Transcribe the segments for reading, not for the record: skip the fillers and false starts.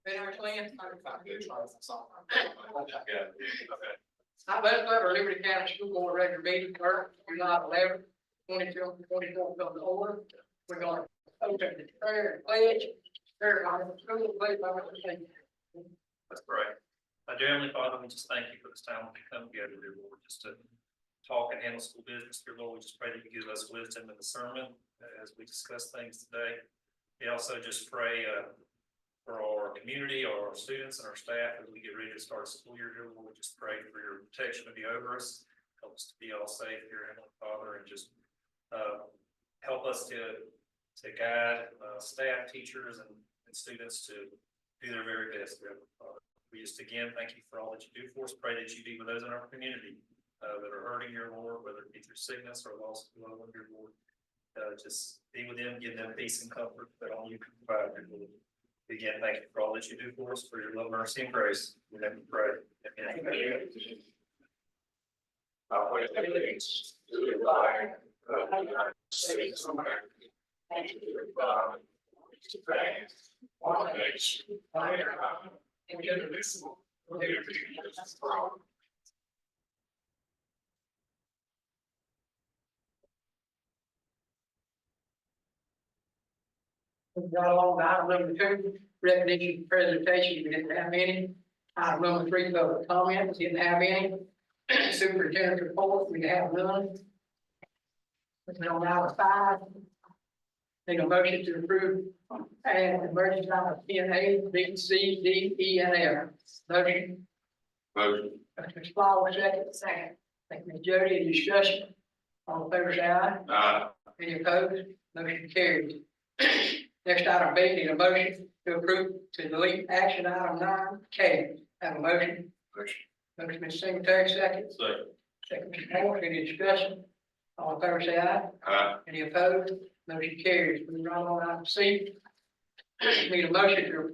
Been our plan? Yeah. I let's let our Liberty County School Board regular meeting start, July 11th, 2024 come to order. We're gonna open the prayer and pledge. Prayer, school pledge, That's great. Dear Heavenly Father, we just thank you for this time when we come together, dear Lord, just to talk and handle school business, dear Lord. We just pray that you give us wisdom and discernment as we discuss things today. We also just pray for our community, our students and our staff as we get ready to start school year, dear Lord. We just pray for your protection to be over us, help us to be all safe, dear Heavenly Father, and just help us to guide staff, teachers, and students to do their very best, dear Heavenly Father. We just again thank you for all that you do for us. Pray that you be with those in our community that are hurting, your Lord, whether it be through sickness or loss of loved one, your Lord. Just be with them, give them peace and comfort that only you can provide, your Lord. Again, thank you for all that you do for us, for your love, mercy, and grace. We have to pray. Amen. Allegiance to the flag of the United States of America, and to the republic which stands one nation under God, indivisible, with liberty and justice for all. We've got along to item number 2, recognition presentation. We didn't have any. Item number 3, public comments. Didn't have any. Superintendent report. We have none. Moving on to item 5. Need a motion to approve and emergency item 10A, B, C, D, E, and F. Motion. Motion. Mr. Flower, second. Thank you, Ms. Jody. Any discussion? All in favor, say aye. Aye. Any opposed? Motion carries. Next item B, need a motion to approve to delete action item 9K. Have a motion. Motion. Motion, Mr. Secretary, second. Second. Second, Mr. Moore. Any discussion? All in favor, say aye. Aye. Any opposed? Motion carries. Moving right on item C. Need a motion to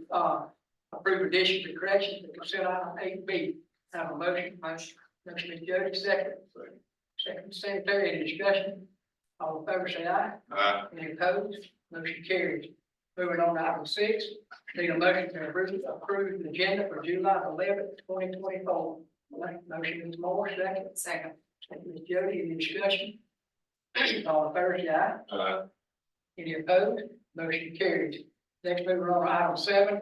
approve additions and corrections to consent item 8B. Have a motion. Motion, Ms. Jody, second. Second, Mr. Secretary. Any discussion? All in favor, say aye. Aye. Any opposed? Motion carries. Moving on to item 6, need a motion to approve the agenda for July 11th, 2024. Motion, Ms. Moore, second. Second, Ms. Jody. Any discussion? All in favor, say aye. Aye. Any opposed? Motion carries. Next, moving on to item 7.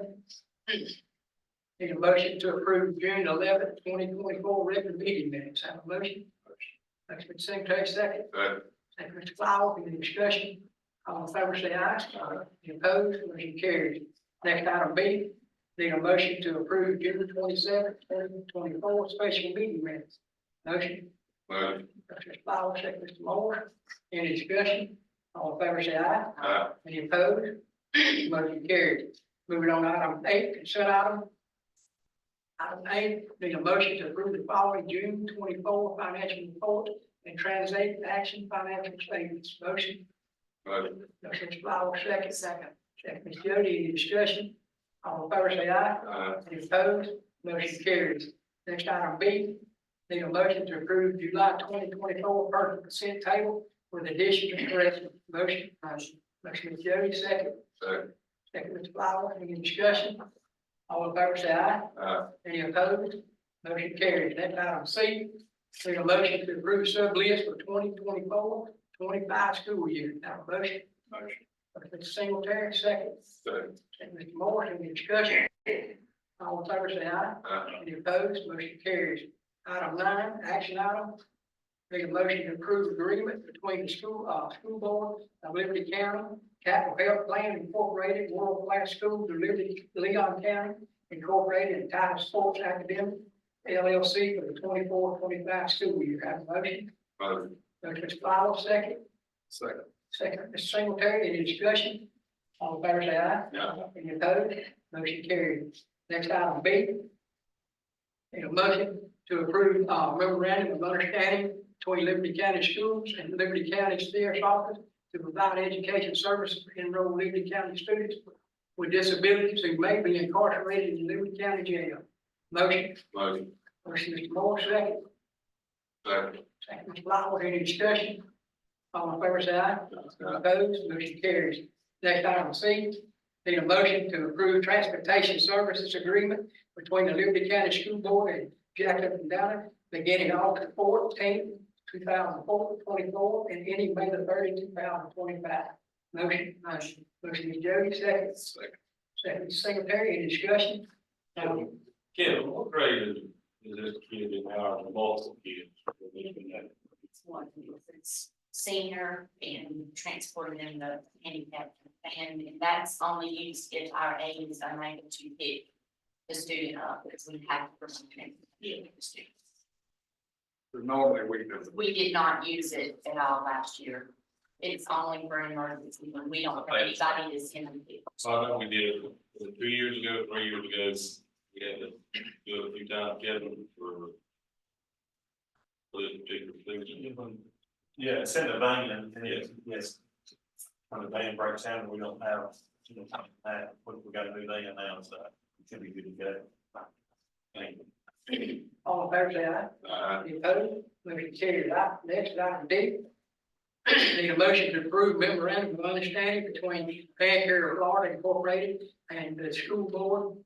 Need a motion to approve June 11th, 2024 regular meeting minutes. Have a motion? Thanks, Mr. Secretary, second. Second. Thank you, Mr. Flower. Any discussion? All in favor, say aye. Any opposed? Motion carries. Next item B, need a motion to approve June 27th, 2024 special meeting minutes. Motion. Motion. Mr. Flower, second, Mr. Moore. Any discussion? All in favor, say aye. Aye. Any opposed? Motion carries. Moving on to item 8, consent item. Item 8, need a motion to approve the following June 24 financial report and transact action financial statements. Motion. Motion. Mr. Flower, second. Second, Ms. Jody. Any discussion? All in favor, say aye. Aye. Any opposed? Motion carries. Next item B, need a motion to approve July 2024 personal consent table with additions and corrections. Motion. Motion, Ms. Jody, second. Second. Second, Mr. Flower. Any discussion? All in favor, say aye. Aye. Any opposed? Motion carries. Next item C, need a motion to approve sub list for 2024-25 school year. Now, motion. Motion. Mr. Singletary, second. Second. Second, Mr. Moore. Any discussion? All in favor, say aye. Aye. Any opposed? Motion carries. Item 9, action item. Need a motion to approve agreement between the school board of Liberty County, Capital Health Plan Incorporated, World Class Schools of Liberty, Leon County Incorporated, and Title Sports Academic LLC for the 24-25 school year. Have a motion. Motion. Motion, Mr. Fowler, second. Second. Second, Mr. Singletary. Any discussion? All in favor, say aye. Aye. Any opposed? Motion carried. Next item B. Need a motion to approve memorandum of understanding between Liberty County Schools and Liberty County Sheriff's Office to provide education services for enrolled Liberty County students with disabilities who may be incarcerated in Liberty County Jail. Motion. Motion. Motion, Mr. Moore, second. Second. Second, Mr. Flowers. Any discussion? All in favor, say aye. Opposed? Motion carries. Next item C, Need a motion to approve transportation services agreement between the Liberty County School Board and Jackson and Downer beginning August 14th, 2024, and ending May the 30th, 2025. Motion. Motion is Jody, second. Second is Secretary, any discussion? Kim, what grade is this kid in our multiple kids? It's one, it's senior and transporting them the handicap. And that's only used if our aides are unable to pick the student up, because we have to provide the students. Normally We did not use it at all last year. It's only for an emergency when we don't have anybody that's in the vehicle. I know we did it 2 years ago, 3 years ago, we had to do it a few times, Kevin, for this particular thing. Yeah, it's in the van and yes. When the van breaks down, we don't have, that, we got a new van now, so it should be good to go. Thank you. All in favor, say aye. Any opposed? Motion carried. Next, item D. Need a motion to approve memorandum of understanding between Panther, Florida Incorporated and the School Board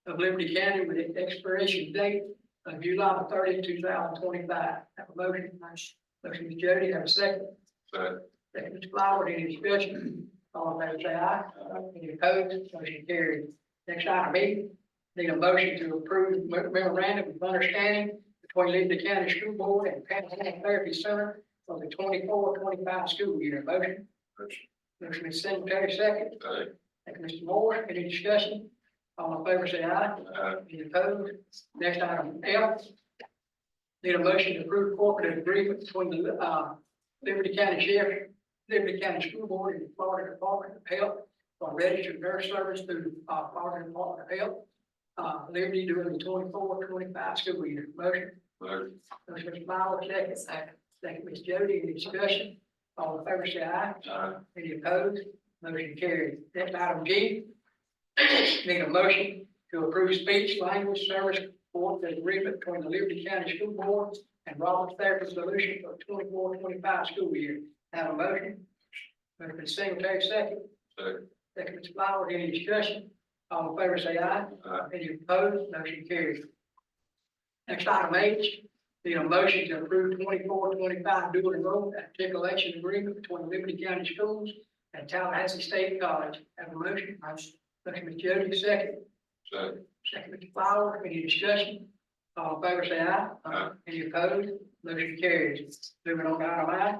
of Liberty County with its expiration date of July 30th, 2025. Have a motion. Motion is Jody, have a second. Second is Flowers, any discussion? All in favor, say aye. Any opposed? Motion carried. Next item E. Need a motion to approve memorandum of understanding between Liberty County School Board and Panhandle Therapy Center for the 24-25 school year. Motion. Motion is Secretary, second. Second, Mr. Moore, any discussion? All in favor, say aye. Any opposed? Next item F. Need a motion to approve corporate agreement between the Liberty County Sheriff, Liberty County School Board, and the Florida Department of Health for registered nurse service through Florida Department of Health. Liberty during the 24-25 school year. Motion. Motion, Mr. Flowers, second. Second, Ms. Jody, any discussion? All in favor, say aye. Any opposed? Motion carried. Next item G. Need a motion to approve speech language service for the agreement between the Liberty County School Board and Roberts Therapy Solution for the 24-25 school year. Have a motion. Motion, Ms. Secretary, second. Second, Ms. Flowers, any discussion? All in favor, say aye. Any opposed? Motion carried. Next item H. Need a motion to approve 24-25 dual enrollment articulation agreement between Liberty County Schools and Tallahassee State College. Have a motion. Motion, Ms. Jody, second. Second, Mr. Flowers, any discussion? All in favor, say aye. Any opposed? Motion carries. Moving on to item I.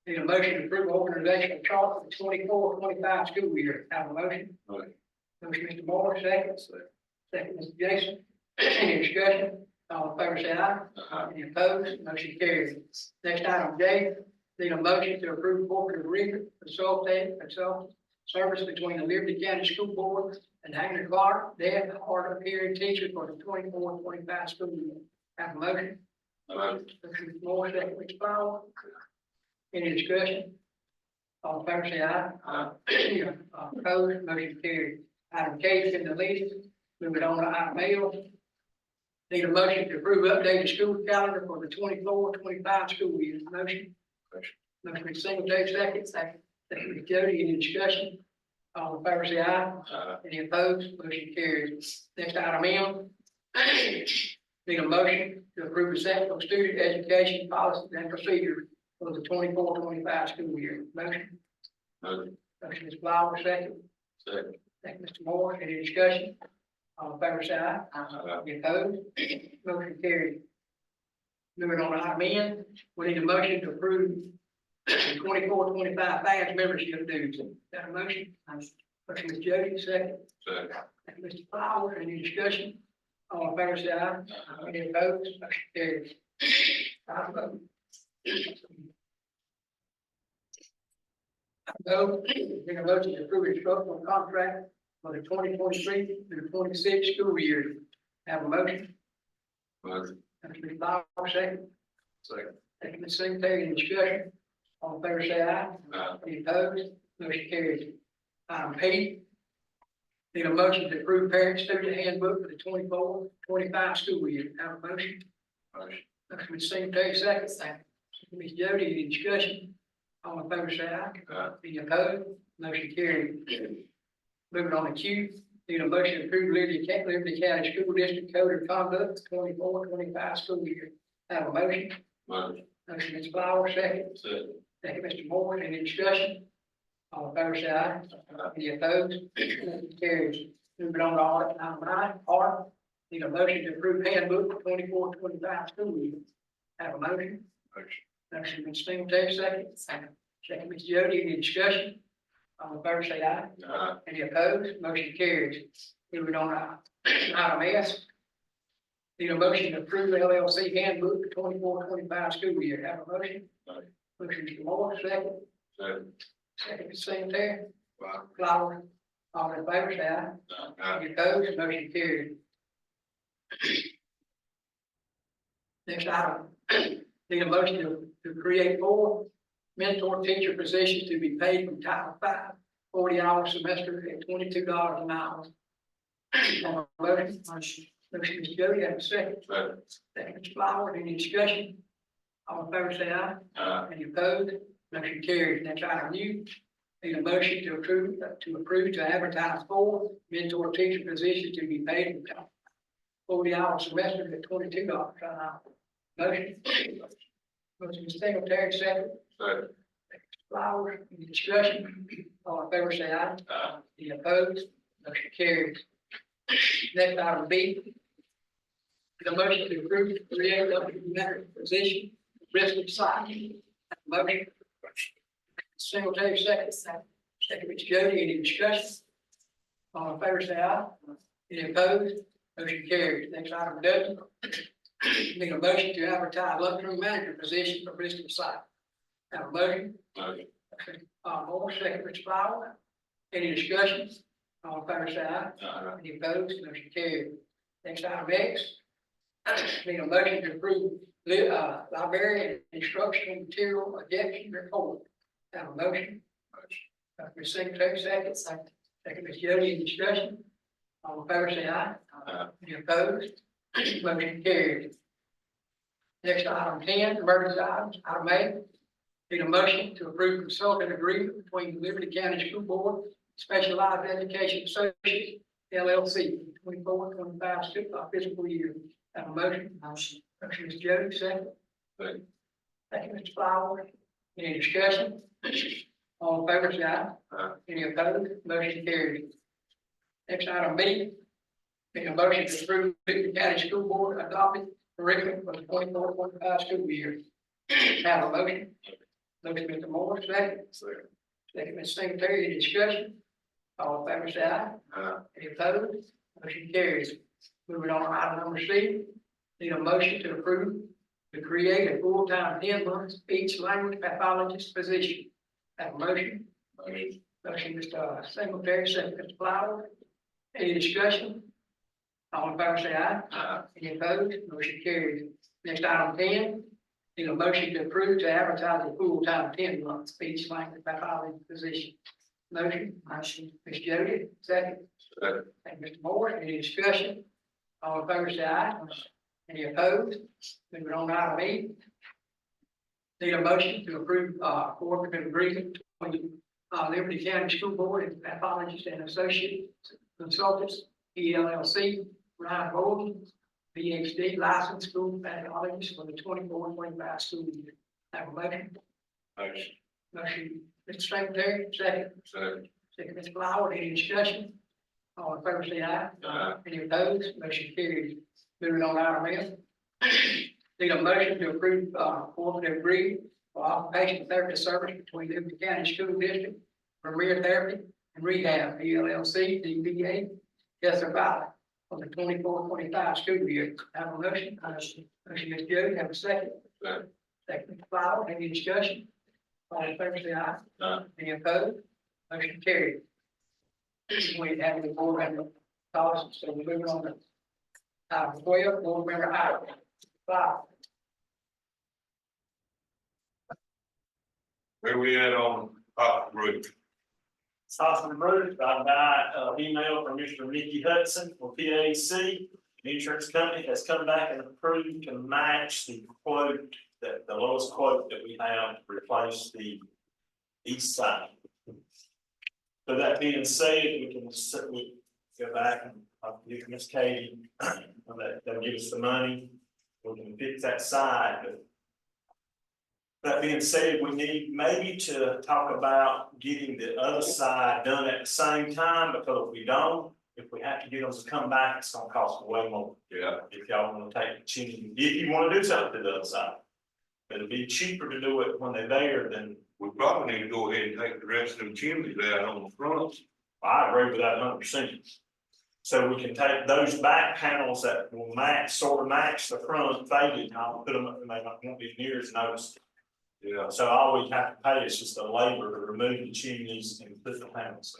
Need a motion to approve organizational chart for the 24-25 school year. Have a motion. Motion, Mr. Moore, second. Second, Mr. Jason. Any discussion? All in favor, say aye. Any opposed? Motion carries. Next item J. Need a motion to approve corporate agreement consultant service between the Liberty County School Board and Hagner Clark, deaf, hard of hearing teacher for the 24-25 school year. Have a motion. Motion, Mr. Moore, second, Mr. Flowers. Any discussion? All in favor, say aye. Opposed? Motion carried. Item K is in the list. Moving on to item L. Need a motion to approve updated school calendar for the 24-25 school year. Motion. Motion, Ms. Singletary, second. Second, Ms. Jody, any discussion? All in favor, say aye. Any opposed? Motion carries. Next item M. Need a motion to approve the central student education policy and procedure for the 24-25 school year. Motion. Motion, Ms. Flowers, second. Second, Mr. Moore, any discussion? All in favor, say aye. Any opposed? Motion carried. Moving on to item N, we need a motion to approve 24-25 fast membership dues. Got a motion? Motion, Ms. Jody, second. Second, Mr. Flowers, any discussion? All in favor, say aye. Any opposed? Motion carries. Need a motion to approve instructional contract for the 2023 through 26 school year. Have a motion? Motion. Mr. Flowers, second. Second, Ms. Secretary, any discussion? All in favor, say aye. Any opposed? Motion carries. Item P. Need a motion to approve parent student handbook for the 24-25 school year. Have a motion? Motion, Ms. Secretary, second. Second, Ms. Jody, any discussion? All in favor, say aye. Any opposed? Motion carried. Moving on to Q, need a motion to approve Liberty County School District Code of Conduct 24-25 school year. Have a motion? Motion. Motion, Mr. Flowers, second. Second. Second, Mr. Moore, any discussion? All in favor, say aye. Any opposed? Motion carries. Moving on to item 9, R, need a motion to approve handbook 24-25 school year. Have a motion? Motion. Motion, Mr. Singletary, second. Second, Ms. Jody, any discussion? All in favor, say aye. Any opposed? Motion carries. Moving on to item S. Need a motion to approve LLC handbook 24-25 school year. Have a motion? Motion. Motion, Mr. Moore, second. Second. Second, Ms. Singletary. Wow. Flowers. All in favor, say aye. Any opposed? Motion carries. Next item. Need a motion to create 4 mentor teacher positions to be paid from Title V, 40-hour semester at $22 an hour. Motion, Ms. Jody, have a second. Second. Second, Ms. Flowers, any discussion? All in favor, say aye. Any opposed? Motion carries. Next item U. Need a motion to approve to advertise 4 mentor teacher positions to be paid from Title V, 40-hour semester at $22 an hour. Motion. Motion, Ms. Singletary, second. Second. Flowers, any discussion? All in favor, say aye. Any opposed? Motion carries. Next item B. The motion to approve to create a supplementary position, risk of site. Motion. Singletary, second. Second, Ms. Jody, any discussion? All in favor, say aye. Any opposed? Motion carries. Next item W. Need a motion to advertise lunchroom manager position for Bristol site. Have a motion? Motion. Moore, second, Mr. Flower. Any discussions? All in favor, say aye. Any opposed? Motion carried. Next item X. Need a motion to approve library and instructional material ejection report. Have a motion? Motion. Ms. Secretary, second. Second, Ms. Jody, any discussion? All in favor, say aye. Any opposed? Motion carried. Next item 10, emergency items. Item A. Need a motion to approve consultant agreement between the Liberty County School Board, Specialized Education Associates, LLC, 24-25 fiscal year. Have a motion? Motion, Ms. Jody, second. Second. Second, Mr. Flowers. Any discussion? All in favor, say aye. Any opposed? Motion carried. Next item B. Need a motion to approve Liberty County School Board adopted curriculum for the 24-25 school year. Have a motion? Motion, Mr. Moore, second. Second. Second, Ms. Secretary, any discussion? All in favor, say aye. Any opposed? Motion carries. Moving on to item number C. Need a motion to approve to create a full-time 10-month speech language pathologist position. Have a motion? Motion. Motion, Mr. Singletary, second, Mr. Flowers. Any discussion? All in favor, say aye. Any opposed? Motion carries. Next item 10. Need a motion to approve to advertise a full-time 10-month speech language pathologist position. Motion? Motion. Ms. Jody, second. Second. Thank you, Mr. Moore. Any discussion? All in favor, say aye. Any opposed? Moving on to item E. Need a motion to approve, cooperative agreement between, Liberty County School Board and pathologists and associate consultants, ELLC, Ryan Bolden, PhD licensed school pathologist for the 24-25 school year. Have a motion? Motion. Motion, Mr. Secretary, second. Second. Second, Ms. Flower, any discussion? All in favor, say aye. Any opposed? Motion carries. Moving on to item F. Need a motion to approve, cooperative agreement for occupational therapy service between Liberty County School District, Premier Therapy and Rehab, ELLC, DBA, yes, Valley, for the 24-25 school year. Have a motion? Motion, Ms. Jody, have a second. Second. Second, Ms. Flower, any discussion? All in favor, say aye. Any opposed? Motion carried. We have the board member policy, so we're moving on to item 12, board member item 5. Where we at on group? Southland Road, I got an email from Mr. Mickey Hudson from PAC. The insurance company has come back and approved to match the quote, the lowest quote that we have to replace the east side. So that being said, we can go back and I'll give Miss Katie, they'll give us the money, we can fix that side, but. That being said, we need maybe to talk about getting the other side done at the same time, because if we don't, if we have to get them to come back, it's gonna cost way more. Yeah. If y'all wanna take the chimney, if you wanna do something to the other side. But it'd be cheaper to do it when they're there than, We probably need to go ahead and take the rest of them chimneys out on the front. I agree with that 100%. So we can take those back panels that will sort of match the front faded, and I'll put them up and they won't be near as noticeable. Yeah. So all we have to pay is just the labor to remove the chimneys and put the panels.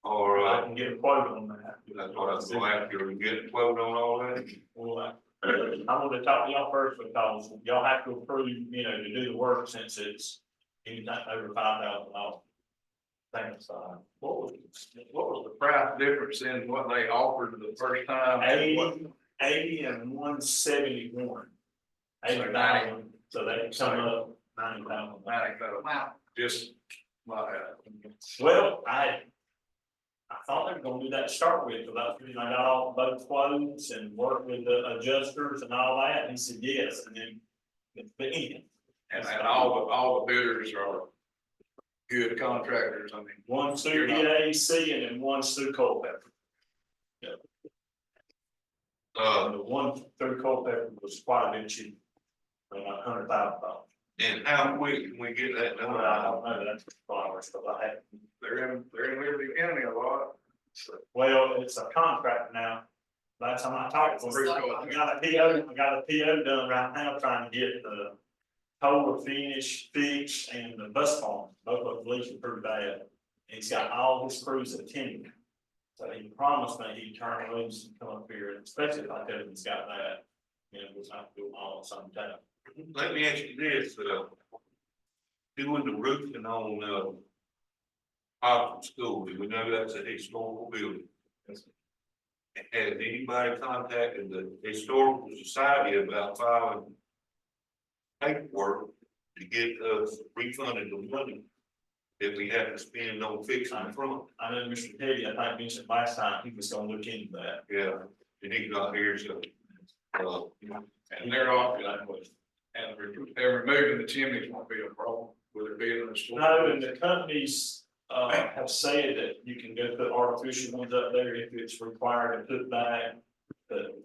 All I right, can get a quote on that. that's what I was gonna ask you, to get a quote on all that. Well, I want to talk to y'all first because y'all have to approve, to do the work since it's anything over $5,000. Thanks, What was the price difference in what they offered the first time? 80 and 171. So 80,000, so they come up 90,000. Wow. Just like, Well, I thought they were gonna do that to start with, because that's when I got all both quotes and worked with the adjusters and all that, and he said yes, and then. But anyway, and all the bidders are good contractors, I mean. one Sioux EAC and then one Sioux Culpeper. The one through Culpeper was quite a bit cheaper, about $100,000. And how quick can we get that I done? don't know, that's flowers, but I had, They're in Liberty County a lot. well, it's a contract now. Last time I talked to him, I got a PO done right now trying to get the total finish fixed and the bus barn, both of them leaking pretty bad. He's got all his crews attending. So he promised me he'd turn loose and come up here, and especially if I tell him he's got that, we'll have to do them all at some time. Let me ask you this, doing the roofing on, Hopkins School, we know that's a historical building. Has anybody contacted the historical society about filing paperwork to get us refunded the money that we have to spend on fixing the front? I know Mr. Petty, I think mentioned last time, he was gonna look into that. Yeah, and he's not here, so. And they're off, and they're removing the chimneys won't be a problem with it being in the store. No, and the companies, have said that you can go put artificial ones up there if it's required to put back. But,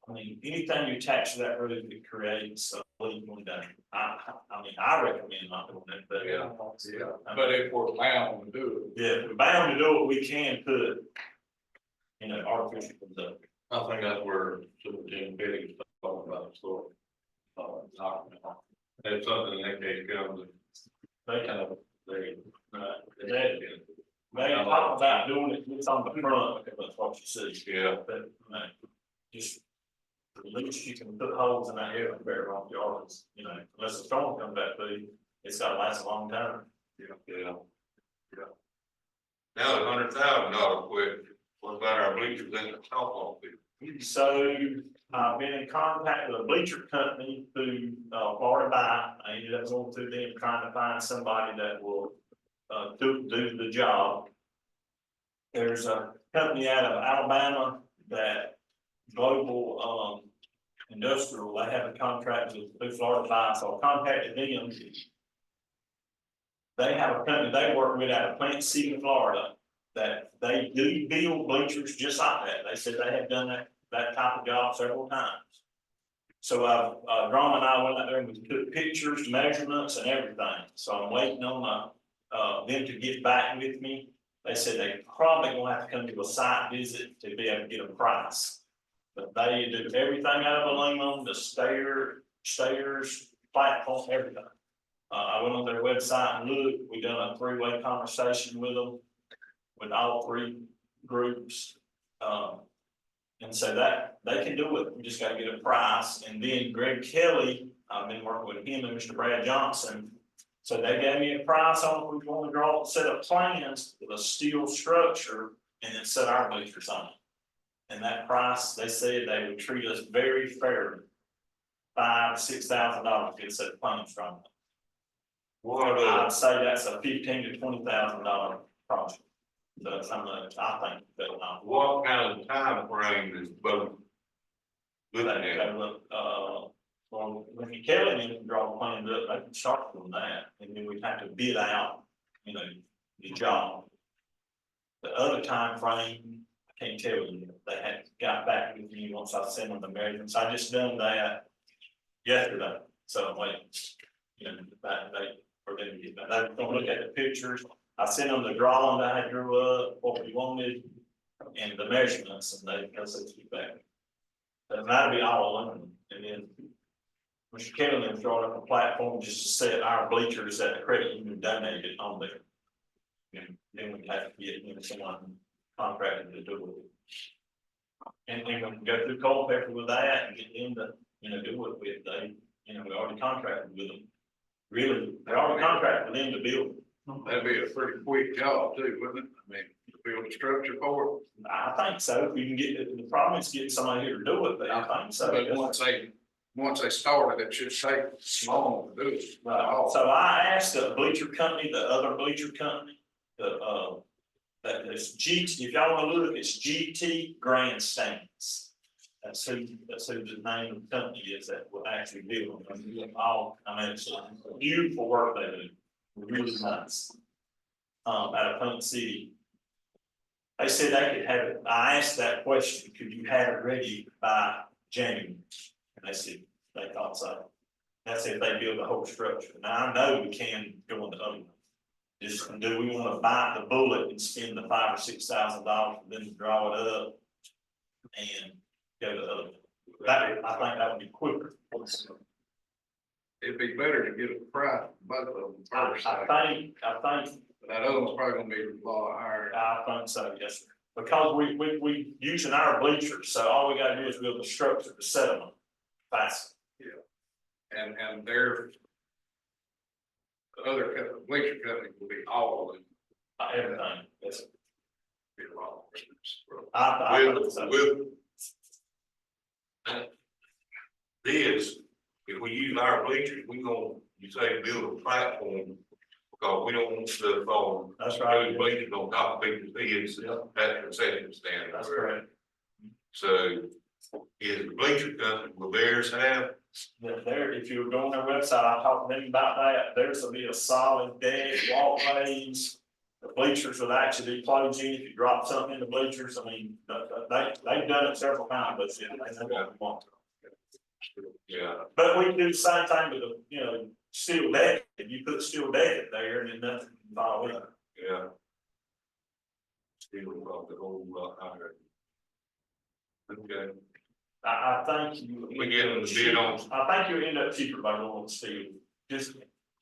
I mean, anything you attach to that roof, it creates a leak when done. I recommend not doing it, but. Yeah. But if we're bound to do Yeah, if we're bound to do it, we can put, artificial ones up. I think that's where Superintendent Petty was talking about the store. That's something that case comes. They kind of, they talk about doing it, it's on the front, because that's what you see. Yeah. But, just, at least you can put holes in that air and bear off yards, unless the storm comes back through, it's gotta last a long time. Yeah. Now, $100,000 quick, what about our bleachers in the softball field? So, I've been in contact with a bleacher company through, Florida By. I ended up going through them trying to find somebody that will, do the job. There's a company out of Alabama that Global, Industrial, they have a contract with through Florida By, so I contacted them. They have a company they work with out of Plant City, Florida, that they do build bleachers just like that. They said they have done that type of job several times. So Drama and I went out there and we took pictures, measurements and everything. So I'm waiting on them to get back with me. They said they probably gonna have to come to a site visit to be able to get a price. But they do everything out of aluminum, the stairs, platform, everything. I went on their website and looked, we done a 3-way conversation with them, with all 3 groups. And so that they can do it, we just gotta get a price. And then Greg Kelly, I've been working with him and Mr. Brad Johnson. So they gave me a price on if we want to draw, set up plans with a steel structure and then set our bleachers on it. And that price, they said they would treat us very fairly. $5,000 to $6,000 to get a set of plans from them. What, I'd say that's a $15,000 to $20,000 project. So it's something that I think that, What kind of time frame is both? Looking at, well, when you Kelly and draw plans up, they can start from that, and then we have to bid out, the job. The other time frame, I can't tell you, they had got back with me once I sent them the measurements, I just done that yesterday, so I'm waiting, that day for them to get back. They're gonna look at the pictures, I sent them the drawing that I drew up, what we wanted, and the measurements, and they'll get back. That might be all of them, and then Mr. Kelly has drawn up a platform just to set our bleachers that the credit union donated on there. And then we have to get, someone contracted to do it. And then we can go through Culpeper with that and get them to, do it with, we already contracted with them. Really, we already contracted with them to build. That'd be a pretty quick job too, wouldn't it? I mean, to build a structure for it. I think so, if we can get, the problem is getting somebody here to do it, but I think so. But once they started, it should take long to do it. Right, so I asked the bleacher company, the other bleacher company, that is GT, if y'all wanna look, it's GT Grandstands. That's who the name of the company is that will actually build them. It's beautiful work they do, really nice. Out of Hunt City. They said they could have it, I asked that question, could you have it ready by January? And they said, they thought so. That's if they build the whole structure. Now, I know we can go on the other one. Just do we wanna bite the bullet and spend the $5,000 or $6,000 for them to draw it up? And go to the other one? I think that would be quicker. It'd be better to get a price from both of them first. I think, That other one's probably gonna be a lot higher. I think so, yes, sir. Because we using our bleachers, so all we gotta do is build the structure to set them fast. And their the other bleacher company will be all of them. Everything, yes, sir. Be a lot of questions. I think so. with this, if we use our bleachers, we gonna, you say, build a platform, because we don't want stuff on. That's right. Bleachers on top of people's heads, Yep. that's concession stand. That's correct. So, is the bleacher company, will theirs have? Yeah, there, if you go on their website, I talked to them about that, there's gonna be a solid deck, walkways. The bleachers would actually be closed in if you drop something in the bleachers, I mean, they've done it several times, but yeah, they know what we want. Yeah. But we can do the same thing with the, steel deck, if you put steel deck there and then nothing can fall in. Yeah. Still about the whole lot higher. Okay. I think you. We get them to bid on. I think you'll end up cheaper by going with steel, just.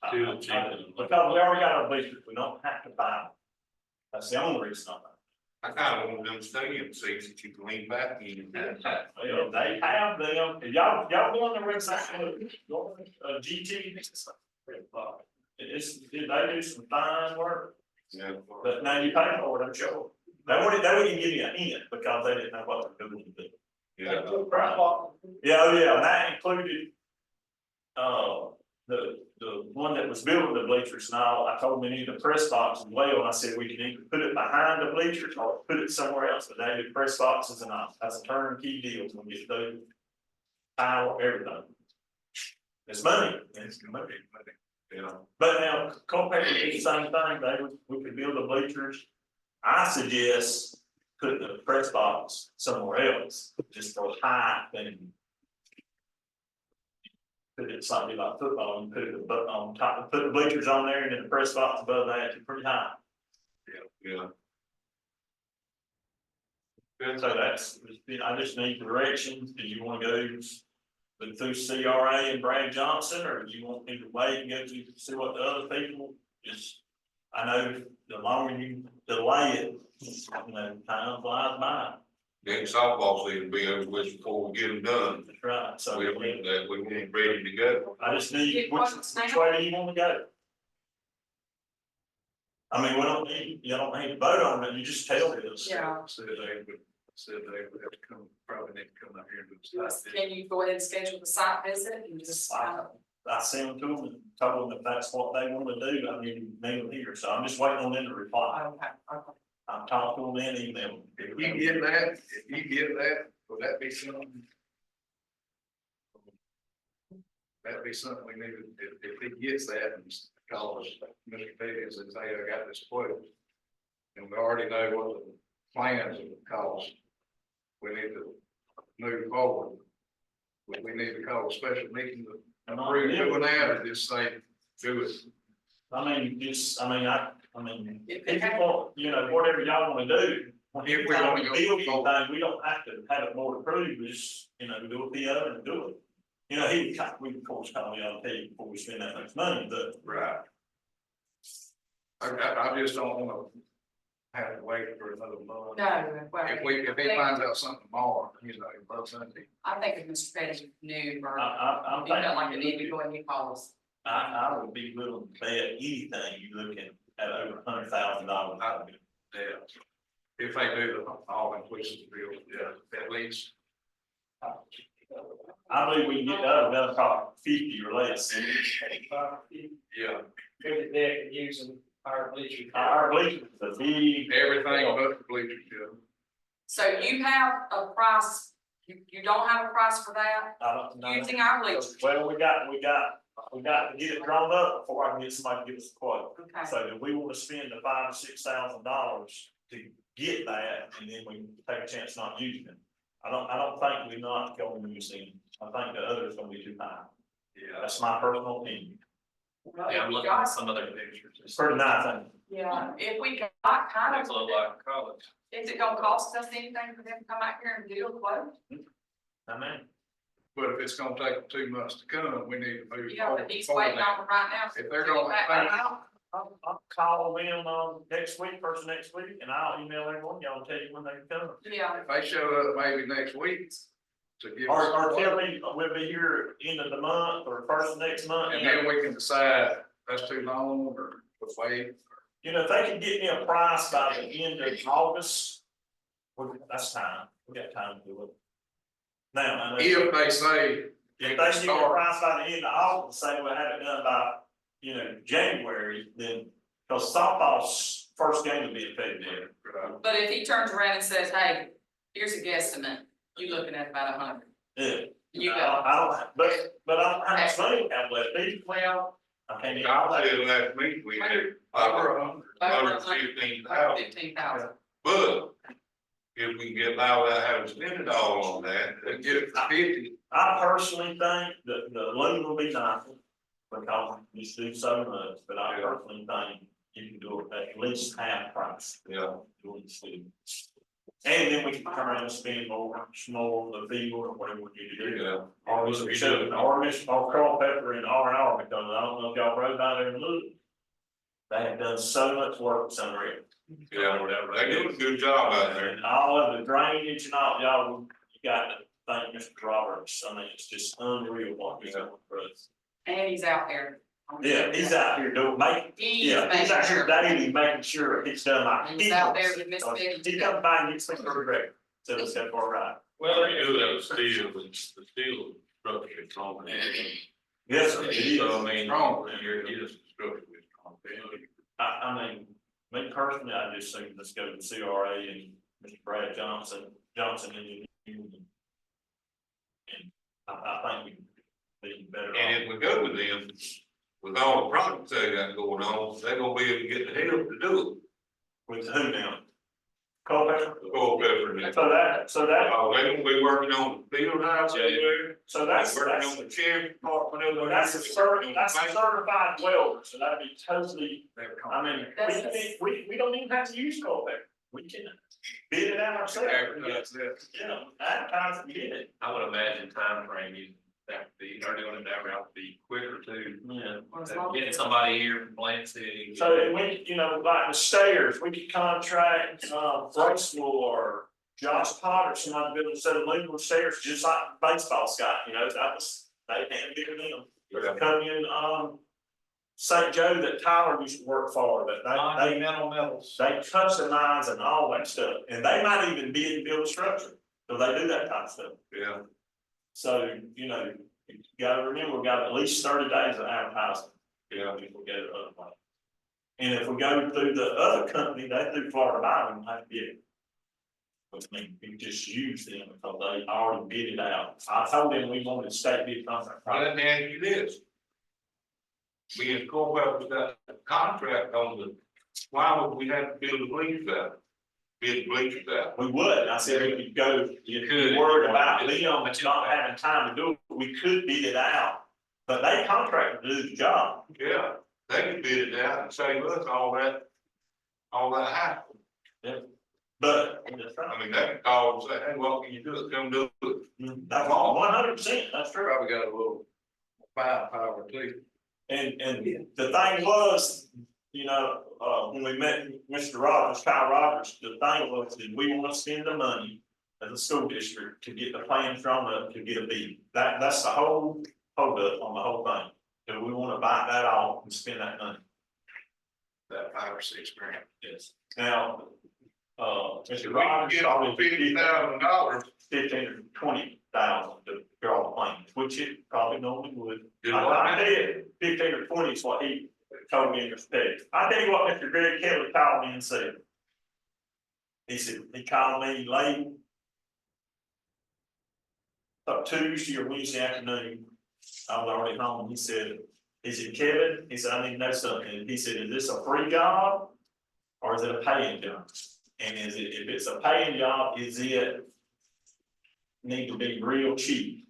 Steel cheaper. Because we already got our bleachers, we don't have to buy them. That's the only reason I'm. I kind of want them stadium seats that you can lean back in. Well, they have them, if y'all go on their website, GT. They do some fine work, Yeah. but now you pay for it, I'm sure. They wouldn't even give you a hint because they didn't know what they're doing. Yeah. Yeah, and that included, the one that was building the bleachers and all, I told them they need a press box as well, and I said, we can either put it behind the bleachers or put it somewhere else, but they do press boxes and all, that's a turnkey deal when we get through. Tile, everything. It's money, it's money. Yeah. But now, Culpeper did the same thing, we could build the bleachers. I suggest putting the press box somewhere else, just for height and. Put it something like football, and put it on top, put the bleachers on there and then the press box above that, it's pretty high. Yeah. So that's, I just need directions, do you wanna go through CRA and Brad Johnson, or do you want me to wait and go to see what the other people is? I know the longer you delay it, time flies by. Next softball season will be over with before we get them done. That's right, so We want that, we want them ready to go. I just need, which way do you wanna go? I mean, we don't need, you don't need to vote on it, you just tell me this. Yeah. Said they would have to come, probably need to come up here and do the site visit. Can you go ahead and schedule the site visit and just, I sent them to them and told them if that's what they want to do, I need to meet them here, so I'm just waiting on them to reply. Okay, okay. I'm talking to them and email. If you get that, would that be something? That'd be something we need, if he gets that and calls Mr. Pickens and say, I got this quote. And we already know what the plans of the cost. We need to move forward. We need to call a special meeting to approve doing that or just say, do it. I mean, if you want, you know, whatever y'all wanna do. If we wanna go build forward. anything, we don't have to have it board approved, we just, you know, do a PO and do it. You know, we of course call me on pay before we spend that much money, but. Right. I just don't wanna have to wait for another month. No, well, If he finds out something tomorrow, you know, by Sunday. I think if Mr. Pettis knew, or I'm he felt like it thinking, needed to go and he calls. I would be willing to bet anything you looking at over $100,000. Yeah. If they do the all inclusive bill, yeah, at least. I believe we can get that, another probably 50 or less. Yeah. Good deck using our bleachers. Our bleachers, the big. Everything but the bleachers, yeah. So you have a price, you don't have a price for that, I don't know. using our bleachers? Well, we got to get it drawn up before I can get somebody to give us a quote. Okay, So if we want to spend the $5,000 to $6,000 to get that, and then we can take a chance not using it. I don't think we're not going to use them. I think the other is gonna be too high. Yeah. That's my personal opinion. well, Yeah, if I'm we looking at got, some other pictures. It's pretty nice, ain't it? yeah, if we got kind Looks a of, little like college. is it gonna cost us anything for them to come out here and do a quote? I mean, But if it's gonna take 2 months to come, we need to move Yeah, forward. but he's before waiting that. on them right now. If they're gonna- I'll call them next week, first of next week, and I'll email everyone, y'all tell you when they can come. Yeah, If they show up maybe next week to give us. Or tell me, we'll be here end of the month or first of next month. And then we can decide that's too long or wait. You know, if they can get me a price by the end of August, that's time, we got time to do it. Now, I know. If they say. If they give me a price by the end of August, say we'll have it done by, you know, January, then, because softball's first game will be in February. but if he turns around and says, hey, here's a guesstimate, you looking at about 100. Yeah. You I got, don't, but I don't have much money have left, either. well, I can't even. I said last week, we had Over 100. over 115,000, 15,000. but if we can get allowed to have to spend it all on that, They get it for 50. I personally think that the loan will be nicer, because you do so much, but I personally think you can do it at least half price. yeah. Doing the students. And then we can turn around and spend more of the field or whatever we need to do. Yeah. Or we should, or Carl Pepper and R&R, because I don't know if y'all rode down there and look. They have done so much work, it's unreal. Yeah, they do a good job out there. And all of the drainage and all, y'all, you got to thank Mr. Roberts, I mean, it's just unreal what he's doing for us. And he's out there. Yeah, he's out here doing, He's he's making out here sure. daily making sure it's done like. He's out there with Miss Betty. He comes by and gets things correct, so it's got for right. Well, they do have steel, the steel structure is on there. Yes, sir, it is. So I mean, Strong. here it is, the structure is on there. I mean, me personally, I just think let's go to the CRA and Mr. Brad Johnson and you. And I think we can be better And off. if we go with them, with all the projects they got going on, they're gonna be able to get the help to do With who now? Culpepper? it. Go Pepper and So that, oh, they gonna be working on the field house over there. so They're that's, working on the chair department over there. that's a certified welder, so that'd be totally, They're I mean, we don't even have to use Culpepper. We can bid it out ourselves. That's it. Yeah, advertise and get it. I would imagine timeframe, that be, they're doing it that route, be quicker too. Yeah. Getting somebody here from Plant City. So then we, you know, like the stairs, we could contract, Bracewell or Josh Potter, somebody build a set of movable stairs, just like baseball's got, you know, that was, they had to do them. Yeah. Come in, St. Joe that Tyler used to work for, that they metals. they customize and all that stuff, and they might even bid and build a structure, so they do that type of stuff. Yeah, So, you know, You gotta remember, we got at least 30 days of advertising. If we go to other place. And if we go through the other company, they through Florida Buying, we have to get it. Which means we just use them because they already bid it out. I told them we wanted state bid contract. Well, let me ask you this. We in Cornwall, we got a contract on the, why would we have to build the bleachers out? Build the bleachers out? We would, I said we could go, if You you're could. worried about Leon, but not having time to do it, we could bid it out. But they contracted to do the job. Yeah, they could bid it out and save us all that hassle. But I mean, they could call and say, hey, what can you do? Come do it. that's all 100%, that's true. Probably got a little firepower too. And the thing was, you know, when we met Mr. Rogers, Kyle Rogers, the thing was that we want to spend the money as a school district to get the plans drawn up to get a bid. That's the whole hold up on the whole thing. Do we want to bite that off and spend that money? That 5 or 6 grand. Yes. Now, If Mr. we can Rogers get probably on $50,000, 15 or 20,000 to draw the plans, which it probably normally would. do I what? did, 15 or 20 is what he told me in his text. I tell you what, Mr. Greg Kelly called me and said. He said, he called me late. Tuesday or Wednesday afternoon, I was already home, he said, Kevin, he said, I need to know something, he said, is this a free job? Or is it a paying job? And is it, if it's a paying job, is it need to be real cheap?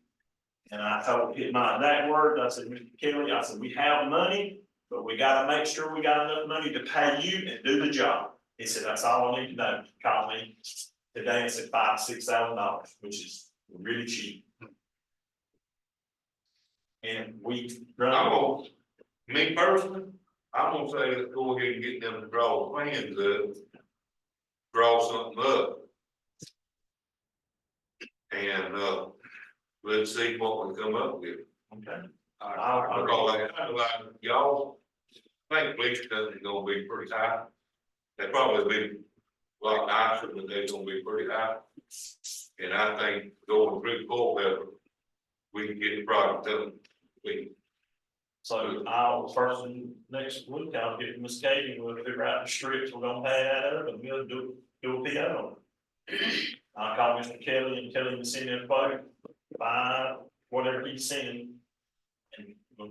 And I told him my exact words, I said, Mr. Kelly, I said, we have money, but we gotta make sure we got enough money to pay you and do the job. He said, that's all I need to know. Call me today and said $5,000 to $6,000, which is really cheap. And we run. Me personally, I'm gonna say, let's go ahead and get them to draw plans up. Draw something up. And, let's see what we come up with. Okay. Because like y'all, I think bleacher is gonna be pretty high. They probably be a lot nicer, but they're gonna be pretty high. And I think going through cold weather, we can get the product done. So I'll first next week, I'll get Miss Katie, we'll figure out the strips we're gonna pay out of, and we'll do a PO. I'll call Mr. Kelly and tell him to send in a quote, buy whatever he's sending. And we'll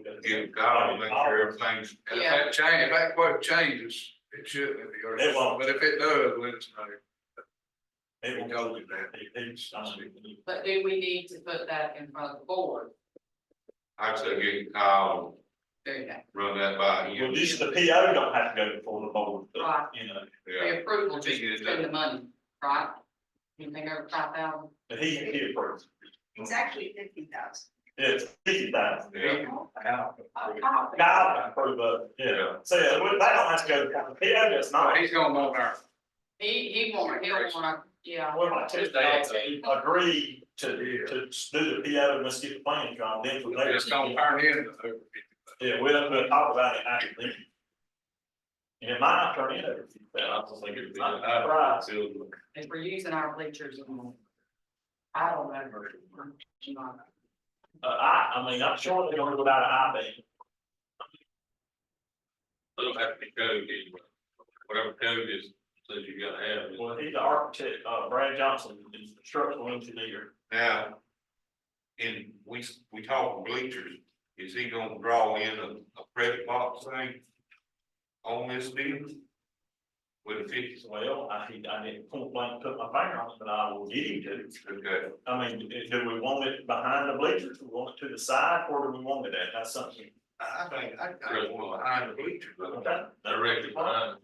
go. Get God, make sure everything's. And if that quote changes, it shouldn't. It won't. But if it does, let us know. It will go with that. But do we need to put that in front of the board? I'd say get Kyle, Do that. run that by Well, you. this, the PO don't have to go before the board, Right. you know, Yeah, The approval to spend the money, right? Anything over 5,000? but he approves. It's actually 50,000. It's 50,000. yeah. God can approve of it, yeah. So yeah, that don't have to go, the PO does not. He's gonna know our. He'll wanna, yeah. Well, my two dads agree to do the PO and let's get the plan drawn, then from there. It's gonna turn into over 50. Yeah, we'll talk about it after then. And it might not turn in over 50,000. I was thinking it'd be Not high. surprised. If we're using our bleachers, I don't know. I mean, I'm sure they're gonna go without an I-beam. It'll have to be code, whatever code is, says you gotta have. it. Well, he's the architect, Brad Johnson is the structural engineer. Now, and we talk bleachers, is he gonna draw in a press box thing on this deal? With a 50, Well, I didn't point blank put my finger on it, but I will get him to. okay, I mean, do we want it behind the bleachers? Do we want it to the side? Or do we want it at? That's something. I think I want behind the bleachers, but Okay. directly behind.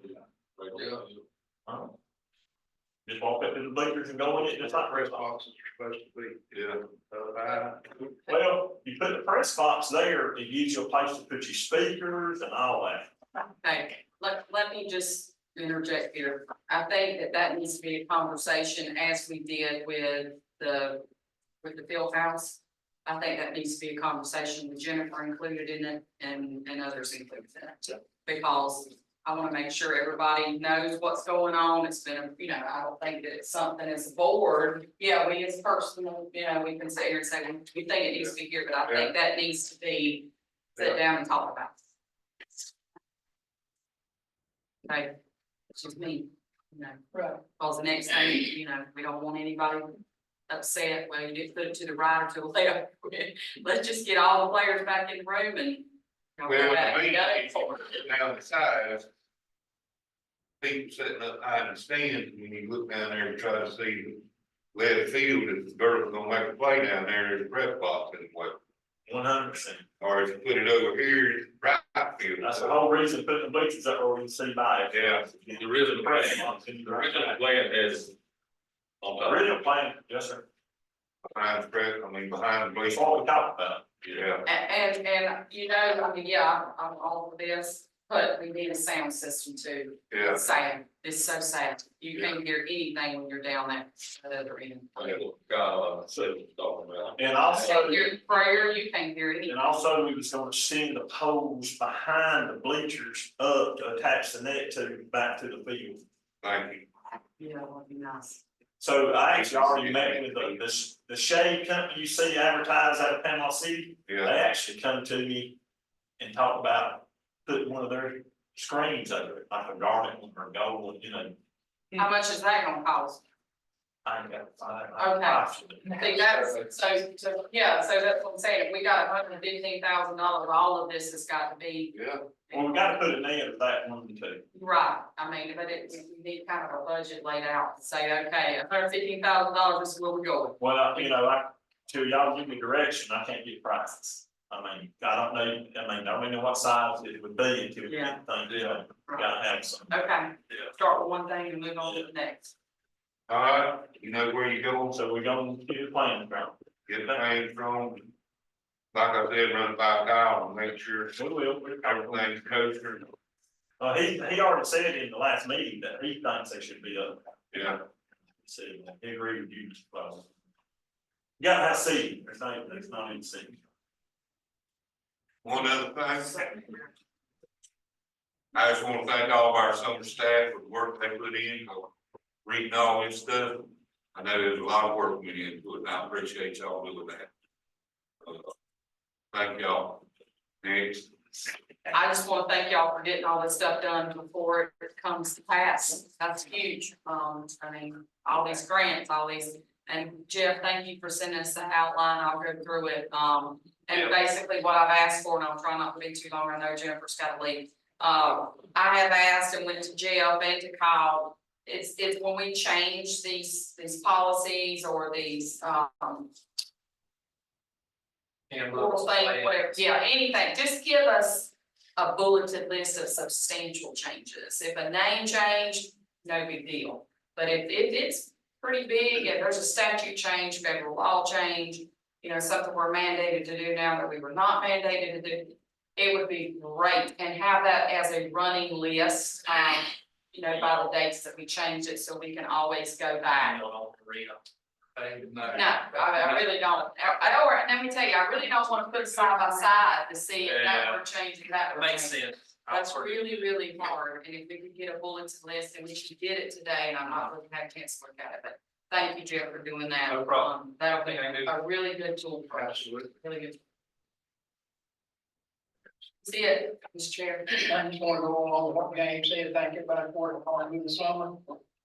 Just walk up to the bleachers and go in it, just like Press press box. boxes are supposed to be. Yeah, Well, you put the press box there, it gives you a place to put your speakers and all that. Okay, let me just interject here. I think that needs to be a conversation as we did with the field house. I think that needs to be a conversation with Jennifer included in it and others included in it. Because I wanna make sure everybody knows what's going on. It's been, you know, I don't think that it's something as a board. Yeah, we as personal, you know, we can sit here and say, we think it needs to be here, but I think that needs to be sit down and talk about. Okay, it's just me, you know, Right. cause the next thing, you know, we don't want anybody upset, well, you didn't put it to the right or to the left. Let's just get all the players back in the room and. you know, Well, go back I and mean, go. down the side. People sitting up high in the stands, when you look down there and try to see where the field, if the girls gonna make a play down there, there's a press box in the way. 100%. Or if you put it over here, it's right field. That's the whole reason putting the bleachers up where we can see by it. Yeah, the original plan, the original plan is. The original plan, yes, sir. Behind the press, I mean, behind the bleachers. That's what we talked about. Yeah. And, you know, I mean, yeah, I'm all for this, but we need a sound system too. Yeah. It's sad, it's so sad, you can't hear anything when you're down that other end. And You also, can't hear prayer, you can't hear anything. and also we was gonna send the poles behind the bleachers up to attach the net to back to the field. Thank you. Yeah, that would be nice. So I actually already met with the shade company you see advertised out of Panama City. Yeah, They actually come to me and talk about putting one of their screens over it, like a garnet one or a gold one, you know. How much is that gonna cost? I ain't got five. I think that's, so, yeah, so that's what I'm saying, if we got $115,000, all of this has got to be. yeah. Well, we gotta put it in for that one too. Right, I mean, but we need kind of a budget laid out to say, okay, $115,000, this is where we're going. Well, you know, till y'all give me direction, I can't get prices. I mean, I don't know what size it would be until we get things done. Gotta have some. Okay, start with one thing and move on to the next. All right, you know where you go, So we're gonna do the plan ground. get the plans from. Like I said, run it by Kyle and make sure We will. everything's kosher. He already said in the last meeting that he thinks they should be up. Yeah. See, he agreed with you. You gotta have seating, there's not any seating. One other thing. I just wanna thank all of our summer staff for the work they put in, reading all this stuff. I know there's a lot of work went into it, and I appreciate y'all doing that. Thank y'all. Next. I just want to thank y'all for getting all this stuff done before it comes to pass. That's huge. I mean, all these grants, all these, and Jeff, thank you for sending us the outline. I'll go through it. And basically what I've asked for, and I'll try not to be too long. I know Jennifer's got to leave. I have asked and went to Jeff and to Kyle. It's when we change these policies or these, little thing, whatever, yeah, anything, just give us a bulleted list of substantial changes. If a name change, no big deal. But if it's pretty big and there's a statute change, federal law change, you know, something we're mandated to do now that we were not mandated to do, it would be great, and have that as a running list, you know, by the dates that we changed it, so we can always go back. No, I really don't. Let me tell you, I really don't want to put side by side to see if that we're changing, that we're Makes changing. sense. That's really, really hard, and if we could get a bulletin list, and we should get it today, and I'm not really had a chance to look at it, but thank you, Jeff, for doing that. No problem. That'll be a really good tool for us, Absolutely. really good. See it, Mr. Chair. I just wanna go along with what James said, thank everybody for working hard through the summer,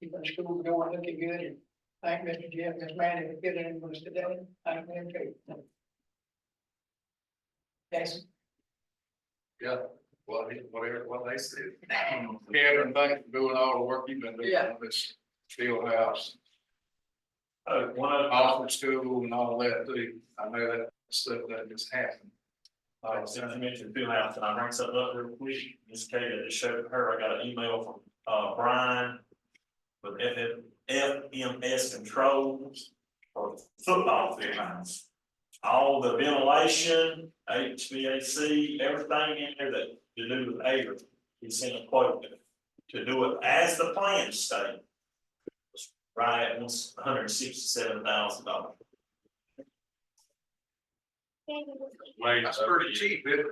keeping the school going, looking good, and thank Mr. Jeff, Ms. Manny for filling in for us today, thank them too. Yes. Yeah, well, what they said. Kevin, thanks for doing all the work you've been doing on this field house, One of off the school and all that too. I know that stuff that just happened. since you mentioned field house, and I bring something up real quick, Ms. Kay, I just showed her, I got an email from, Brian with FMS controls for football field house. All the ventilation, HVAC, everything in there that to do with air, he sent a quote to do it as the plan state. Right at $167,000. That's pretty cheap, isn't it?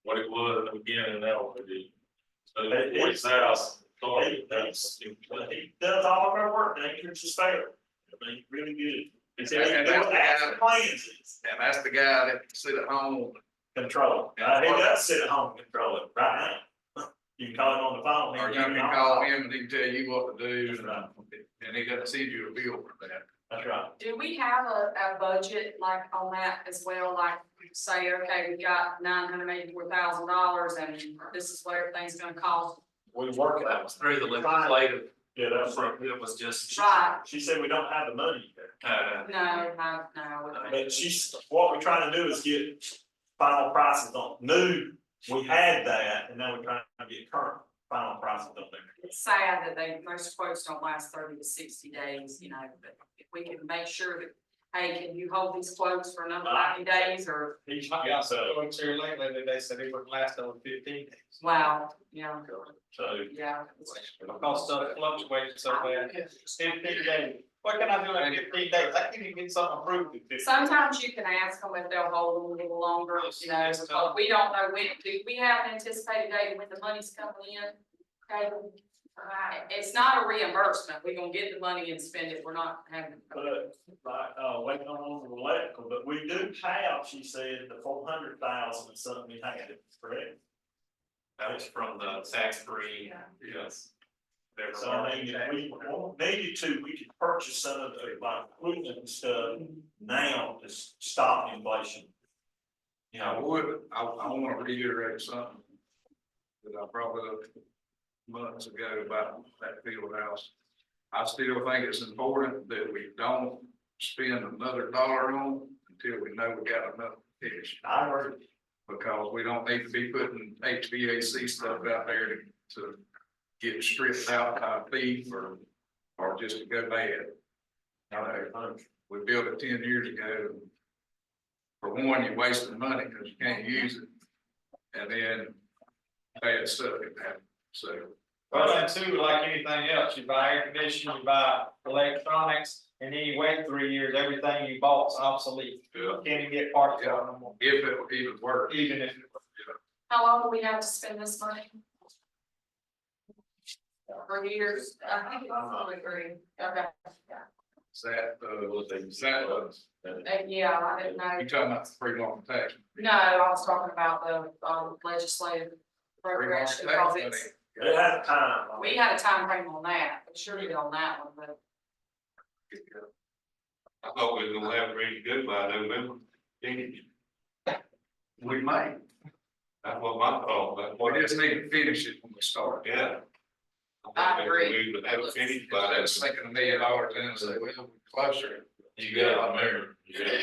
What it was in the beginning, and that'll be. He does all of our work, dangerous to spare. I mean, really good. It's And that's the guy- plans, And that's the guy that can sit at home. control. He does sit at home and control it right now. You can call him on the phone. Or you can call him and he can tell you what to do, and he doesn't send you a bill for that. That's right. Do we have a budget like on that as well, like say, okay, we got $984,000 and this is what everything's gonna cost? We work it That out. was through the legislative, Yeah, that's right. it was just. Right, She said we don't have the money there. no. But what we're trying to do is get final prices on new, we had that, and now we're trying to get current final prices on there. It's sad that most quotes don't last 30 to 60 days, you know, but if we can make sure that, hey, can you hold these quotes for another 90 days or, He's, I got some folks here lately that they said it would last over 15 days. wow, yeah, so, yeah. Because stuff fluctuates so bad. 15 days. What can I do in 15 days? I can't even get something approved in 15 days. Sometimes you can ask them if they'll hold them a little longer, you know, because we don't know when, do we have an anticipated date when the money's coming in? Okay, it's not a reimbursement, we're gonna get the money and spend it, we're not having. but, like, waiting on the electrical, but we do have, she said, the 400,000 is something we had, correct? That was from the tax-free, yes. So I mean, if we needed to, we could purchase some of the, like, equipment and stuff now to stop inflation. You I know, would, I wanna reiterate something that I brought up months ago about that field house. I still think it's important that we don't spend another dollar on until we know we got enough fish. I heard, Because we don't need to be putting HVAC stuff out there to get stripped out by thief or just to go bad. We built it 10 years ago. For one, you're wasting money because you can't use it. And then bad stuff can happen, so. Well, and two, like anything else, you buy air conditioning, you buy electronics, and then you wait 3 years, everything you bought's obsolete. You can't even get parts for it no more, If it even works. even if. How long do we have to spend this money? For years, I think it's only 3, okay, Is that, yeah, I didn't know. you talking about the free long tax? No, I was talking about the legislative appropriation, because it's, it had a time. we had a time frame on that, but surely on that one, but. I thought we were gonna have it ready to go by November. We may. That's what my thought, that's what We just need to finish it when we start. yeah. I agree. We would have it finished by I that. was thinking $1 million in and say, well, we're closer. You got, I remember, you got,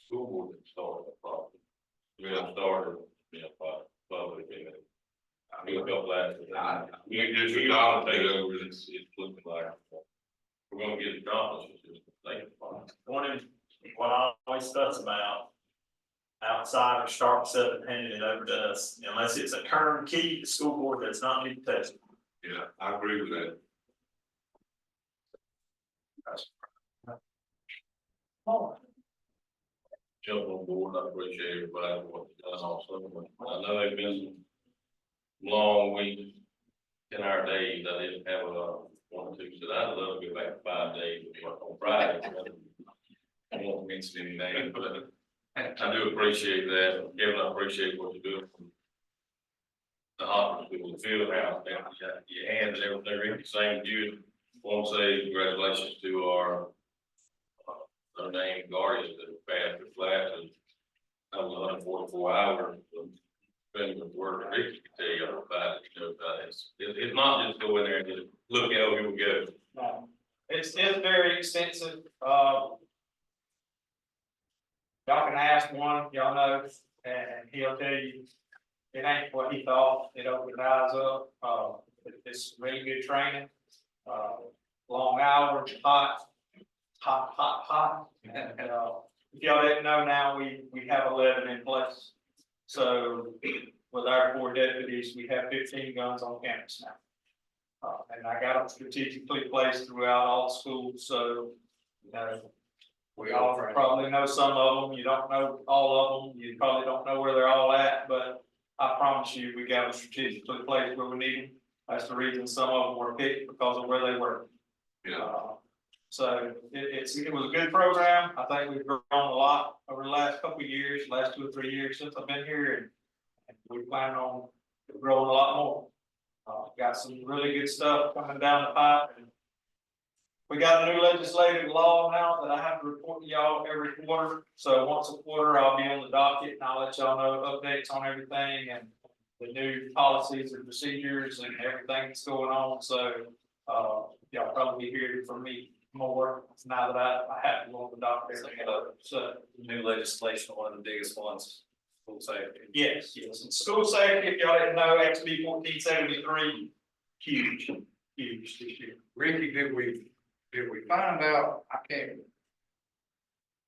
school board that started the problem. We got started, public, we got last. We just, we all take over, it's looking like, we're gonna get it accomplished, it's just thinking about it. What I always fuss about, outsiders start up and handing it over to us, unless it's a turnkey, the school board does not need to touch it. Yeah, I agree with that. Jump on board, I appreciate everybody what they've done also, I know they've been some long weeks in our days, I didn't have one or two, so I'd love to go back to 5 days and work on Friday. I won't mention any names, but I do appreciate that, Kevin, I appreciate what you're doing from the hospital, the field house, down your hands, they're in the same view. Want to say congratulations to our named guardians that have passed the class, and that was 144 hours. Been the word Ricky can tell you about it, you know, it's not just go in there and just look at how people go. No, it's very extensive, y'all can ask one, y'all know, and he'll tell you, it ain't what he thought, it opened eyes up, it's really good training. Long hours, hot. And, if y'all didn't know now, we have 11 in place. So with our 4 deputies, we have 15 guns on campus now. And I got them strategically placed throughout all the schools, so, you know, we all probably know some of them, you don't know all of them, you probably don't know where they're all at, but I promise you, we got them strategically placed where we need them. That's the reason some of them were picked because of where they were. So it was a good program. I think we've grown a lot over the last couple of years, last 2 or 3 years since I've been here, and we plan on growing a lot more. Got some really good stuff coming down the pipe, and we got a new legislative law now that I have to report to y'all every quarter. So once a quarter, I'll be on the docket and I'll let y'all know updates on everything and the new policies and procedures and everything that's going on. So y'all probably be hearing from me more now that I have to go on the docket. So New legislation, one of the biggest ones, school safety. yes, and school safety, if y'all didn't know, HB 1473, huge this year. Ricky, did we find out, I can't.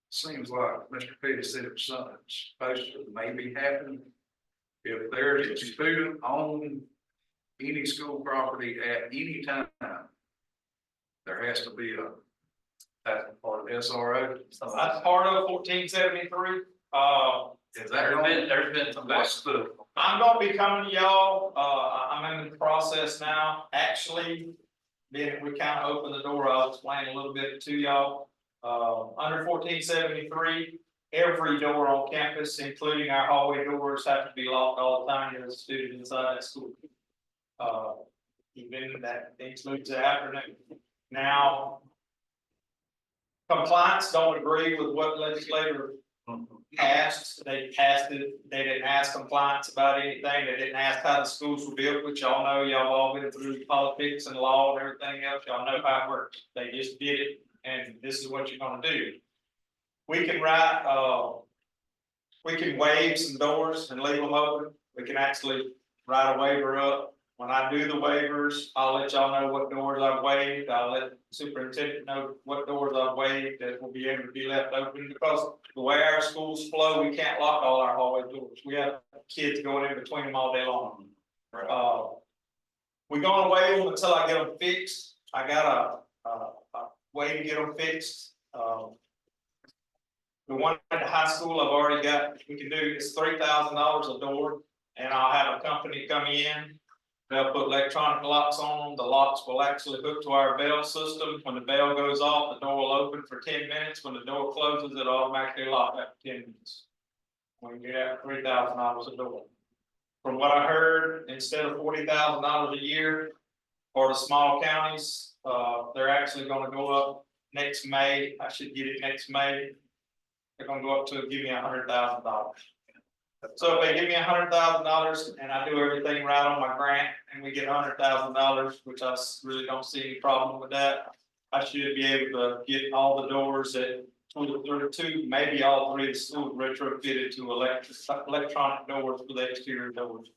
Seems like Mr. Petty said it was something that's supposed to maybe happen. If there's a student on any school property at any time, there has to be that's part of SRO. That's part of 1473. Is that There's been some. what's the, I'm gonna be coming to y'all, I'm in the process now, actually, then we kind of open the door, I'll explain a little bit to y'all. Under 1473, every door on campus, including our hallway doors, have to be locked all the time as a student inside that school. Even that includes the afternoon. Now, compliance don't agree with what legislator passed. They passed it, they didn't ask compliance about anything, they didn't ask how the schools were built, which y'all know, y'all all been through politics and law and everything else, y'all know how it works. They just did it, and this is what you're gonna do. We can we can waive some doors and leave them open. We can actually write a waiver up. When I do the waivers, I'll let y'all know what doors I've waived. I'll let the superintendent know what doors I've waived that will be able to be left open, because the way our schools flow, we can't lock all our hallway doors. We have kids going in between them all day long. We're gonna waive them until I get them fixed. I got a way to get them fixed. The one at the high school I've already got, we can do, it's $3,000 a door, and I'll have a company come in. They'll put electronic locks on them. The locks will actually hook to our bell system. When the bell goes off, the door will open for 10 minutes. When the door closes, it automatically locks after 10 minutes. We get out $3,000 a door. From what I heard, instead of $40,000 a year for the small counties, they're actually going to go up next May. I should get it next May. They're going to go up to give me $100,000. So if they give me $100,000 and I do everything right on my grant and we get $100,000, which I really don't see any problem with that, I should be able to get all the doors at 2, maybe all 3 of the schools retrofitted to electronic doors for the exterior doors.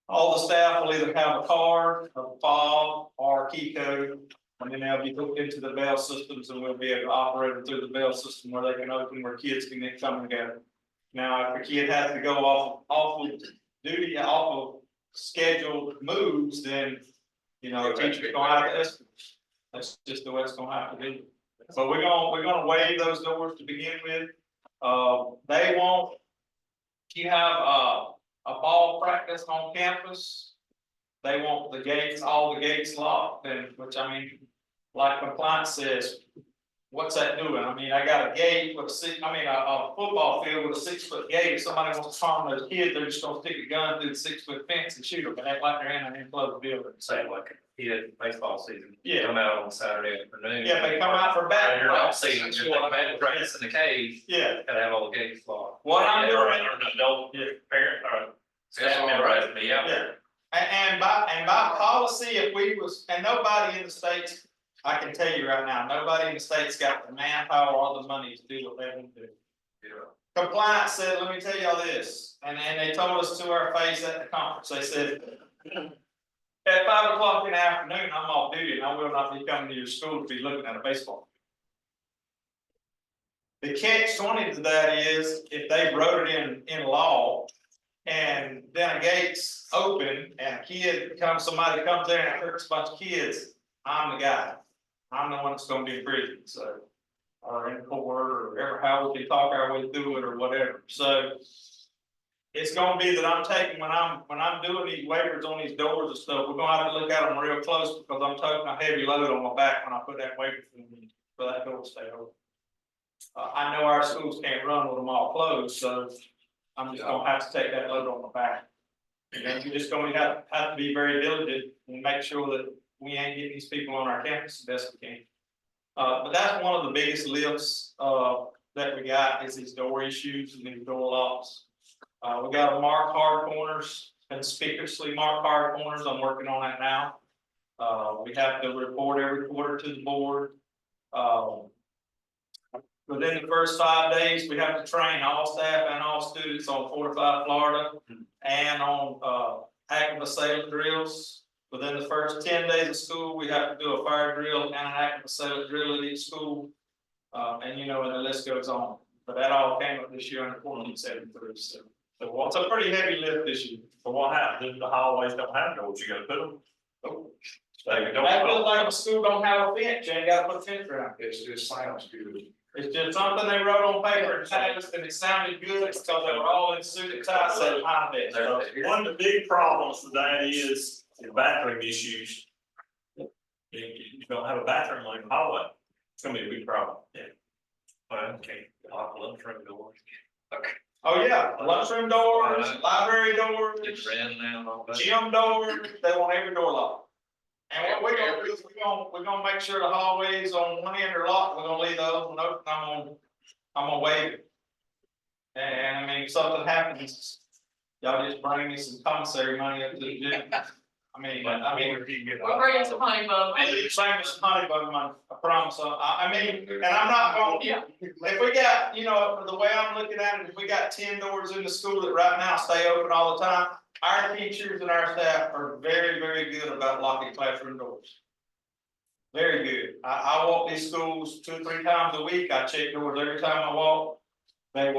All the staff will either have a card, a fob, or a key code, and then they'll be hooked into the bell systems, and we'll be able to operate them through the bell system where they can open, where kids can then come together. Now, if a kid has to go off of duty, off of scheduled moves, then, you know, the teacher's gonna have to escort. That's just the way it's gonna have to be. So we're gonna waive those doors to begin with. They won't, you have a ball practice on campus. They want the gates, all the gates locked, and which, I mean, like compliance says, what's that doing? I mean, I got a gate with a football field with a 6-foot gate. If somebody wants to harm those kids, they're just gonna stick a gun through the 6-foot fence and shoot them, and act like they're in an enclosed building. Say like a kid baseball season. Yeah. Come out on Saturday afternoon. Yeah, they come out for batting You're not practice. seeing, you're not practice in the cave, Yeah, gotta have all the gates locked. what I'm doing. Or an adult parent or staff member has to be out there. And by policy, if we was, and nobody in the states, I can tell you right now, nobody in the state's got the manpower or the money to do what they want to do. Yeah. Compliance said, let me tell y'all this, and they told us to our face at the conference, they said, at 5 o'clock in the afternoon, I'm off duty and I will not be coming to your school to be looking at a baseball. The catch-20 to that is, if they wrote it in law, and then a gate's open and somebody comes there and hurts a bunch of kids, I'm the guy. I'm the one that's gonna be in prison, so, or in court, or whatever, how we can talk our way through it or whatever. So It's gonna be that I'm taking, when I'm doing these waivers on these doors and stuff, we're gonna have to look at them real close, because I'm taking a heavy load on my back when I put that waiver for that door to stay open. I know our schools can't run with them all closed, so I'm just gonna have to take that load on my back. And you're just gonna have to be very diligent and make sure that we ain't getting these people on our campus the best we can. But that's one of the biggest lifts, that we got, is these door issues and these door locks. We got to mark hard corners, conspicuously mark hard corners. I'm working on that now. We have to report every quarter to the board. Within the first 5 days, we have to train all staff and all students on Fortified Florida and on active assailant drills. Within the first 10 days of school, we have to do a fire drill and an active assailant drill at each school. And you know, and the list goes on. But that all came up this year under 1473. So it's a pretty heavy lift this year. So what happens if the hallways don't have doors, you gotta put them? Oh. They don't. That feels like a school don't have a fence, you ain't gotta put a fence around it. It just sounds good. It's just something they wrote on paper and passed, and it sounded good, because they were all in suit and tie, said behind it. So one of the big problems with that is the bathroom issues. If you don't have a bathroom like a hallway, it's gonna be a big problem. Yeah. Okay, lock lunchroom doors. Oh, yeah, lunchroom doors, library doors, It's ran now, all that. gym doors, they want every door locked. And what we're gonna do is we're gonna make sure the hallways on one end are locked, we're gonna leave the other one open, I'm gonna waive it. And I mean, if something happens, y'all just bring me some commissary money up to the gym. I mean, We'll bring you some honey bun. bring me some honey bun money, I promise, I mean, and I'm not gonna, Yeah. if we got, you know, the way I'm looking at it, if we got 10 doors in the school that right now stay open all the time, our teachers and our staff are very, very good about locking classroom doors. Very good. I walk these schools 2 or 3 times a week. I check doors every time I walk. They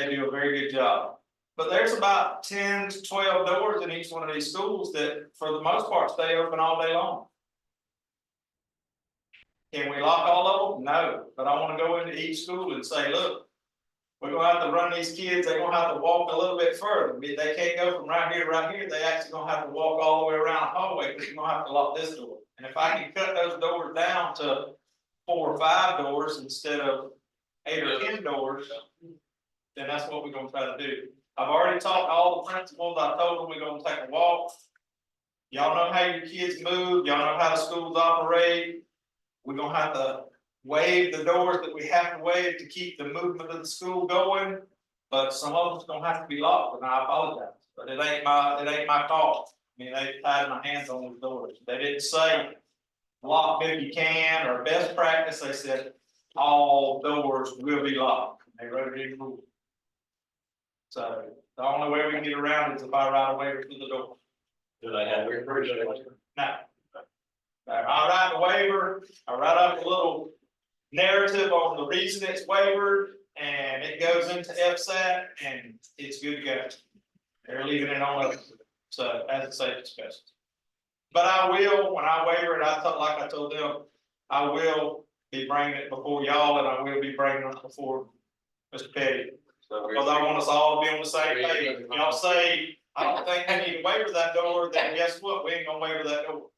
do a very good job. But there's about 10 to 12 doors in each one of these schools that, for the most part, stay open all day long. Can we lock all of them? No, but I want to go into each school and say, look, we're gonna have to run these kids, they're gonna have to walk a little bit further. They can't go from right here to right here, they actually gonna have to walk all the way around the hallway, because you're gonna have to lock this door. And if I can cut those doors down to 4 or 5 doors instead of 8 or 10 doors, then that's what we're gonna try to do. I've already talked to all the principals, I told them we're gonna take a walk. Y'all know how your kids move, y'all know how the schools operate. We're gonna have to waive the doors that we have to waive to keep the movement of the school going. But some of them's gonna have to be locked, and I apologize, but it ain't my fault. I mean, they tied my hands on those doors. They didn't say lock if you can, or best practice, they said all doors will be locked. They wrote it in the rule. So the only way we can get around it is if I write a waiver to the door. Do they have? No. I write the waiver, I write up a little narrative on the reason it's wavered, and it goes into FSAT, and it's good to go. They're leaving it on us, so as a safety specialist. But I will, when I waiver it, like I told them, I will be bringing it before y'all, and I will be bringing it before Mr. Petty. Because I want us all to be on the same page. If y'all say, I don't think we need to waiver that door, then guess what, we ain't gonna waiver that door.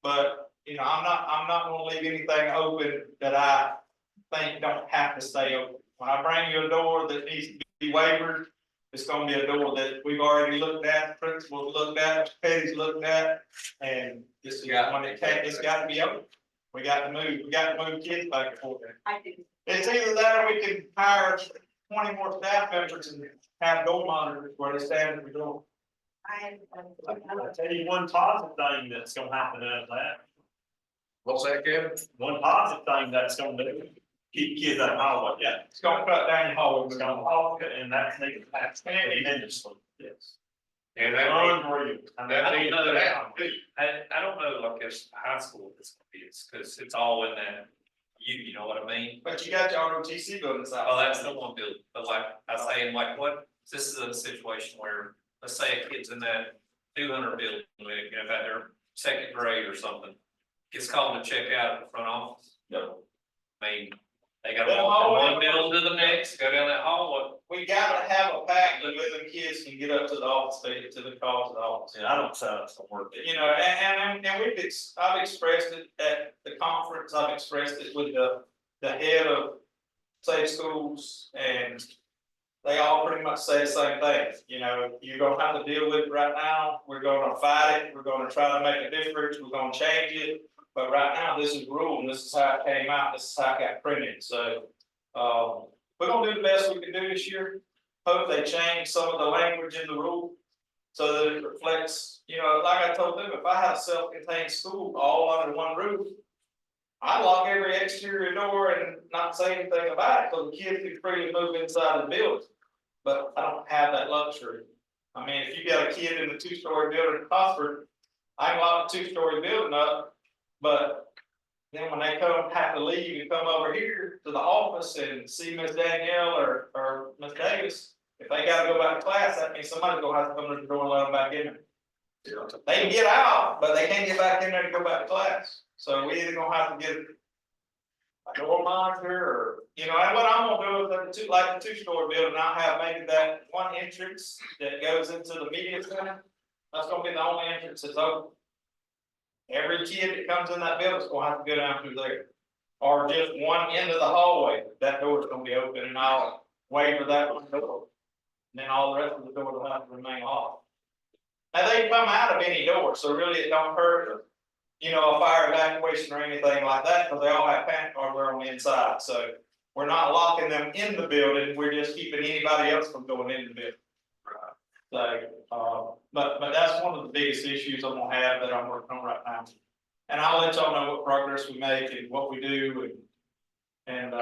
But, you know, I'm not gonna leave anything open that I think don't have to stay open. When I bring you a door that needs to be wavered, it's gonna be a door that we've already looked at, principals looked at, Petty's looked at, and it's got to be open. We got to move kids back and forth. I do. It's either that or we can hire 20 more staff members and have door monitors where they stand at the door. I'll tell you one positive thing that's gonna happen out of that. What's that, Kevin? One positive thing that's gonna do, keep kids out of hallway, yeah. It's gonna cut down your hallway. It's gonna all, and that's tremendously, yes. And that, Unreal. I mean, that needs to that. happen too. I don't know, like, it's high school, it's because it's all in that, you know what I mean? But you got your ROTC buildings out. Oh, that's the one building, but like, I say, like, what, this is a situation where, let's say a kid's in that 200 building, you know, at their second grade or something. Gets called to check out at the front office. No. I mean, They gotta walk from one building to the next, go down that hallway. We gotta have a pact that where the kids can get up to the office, to the calls of the office. And I don't say that's gonna work. You know, and I've expressed it at the conference, I've expressed it with the head of safe schools, and they all pretty much say the same thing, you know, you're gonna have to deal with it right now, we're gonna fight it, we're gonna try to make a difference, we're gonna change it. But right now, this is the rule, and this is how it came out, this is how it got printed, so, we're gonna do the best we can do this year. Hope they change some of the language in the rule, so that it reflects, you know, like I told them, if I had a self-contained school all under one roof, I'd lock every exterior door and not say anything about it, so the kids can freely move inside the building. But I don't have that luxury. I mean, if you got a kid in a 2-story building in Oxford, I can lock the 2-story building up, but then when they have to leave and come over here to the office and see Miss Danielle or Miss Davis, if they gotta go back to class, that means somebody's gonna have to come to the door and let them back in there. They can get out, but they can't get back in there to go back to class. So we either gonna have to get a door monitor or, you know, and what I'm gonna do is like the 2-story building, I'll have maybe that one entrance that goes into the media center. That's gonna be the only entrance that's open. Every kid that comes in that building is gonna have to go down through there. Or just one end of the hallway, that door is gonna be open and I'll wait for that one door. And then all the rest of the doors will have to remain locked. Now they come out of any door, so really it don't hurt, you know, a fire evacuation or anything like that, because they all have panic hardware on the inside, so. We're not locking them in the building, we're just keeping anybody else from going in the building. So, but that's one of the biggest issues I'm gonna have that I'm working on right now. And I'll let y'all know what progress we make and what we do, and